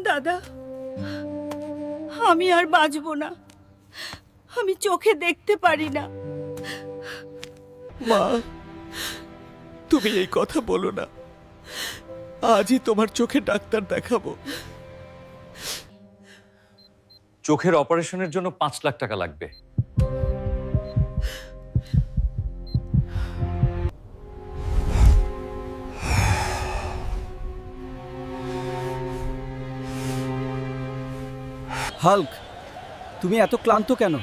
দাদা, আমি আর বাঁচবো না। আমি চোখে দেখতে পারি না। মা, তুমি এই কথা বলো না। আজই তোমার চোখে ডাক্তার দেখাবো। চোখের অপারেশনের জন্য 5 লাখ টাকা লাগবে। হাল্ক, তুমি এত ক্লান্ত কেন?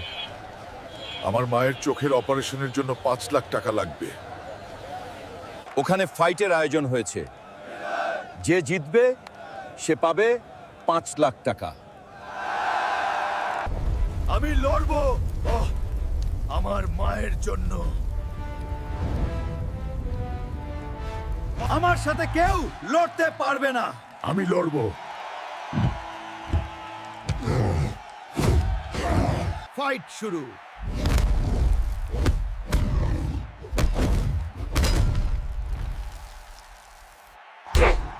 আমার মায়ের চোখের অপারেশনের জন্য 5 লাখ টাকা লাগবে। ওখানে ফাইটের আয়োজন হয়েছে, যে জিতবে সে পাবে 5 লাখ টাকা। আমি লড়বো আমার মায়ের জন্য। আমার সাথে কেউ লড়তে পারবে না। আমি লড়বো। ফাইট শুরু।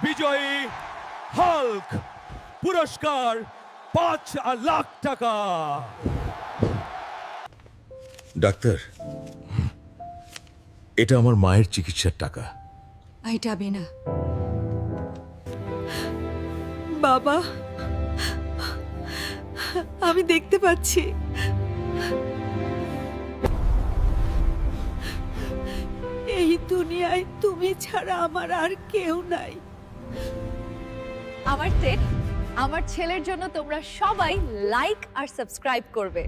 বিজয়ী হাল্ক, পুরস্কার 5 লাখ টাকা। ডাক্তার, এটা আমার মায়ের চিকিৎসার টাকা। আইটাবে না বাবা, আমি দেখতে পাচ্ছি। এই দুনিয়ায় তুমি ছাড়া আমার আর কেউ নাই। আমার ছেলের জন্য তোমরা সবাই লাইক আর সাবস্ক্রাইব করবে।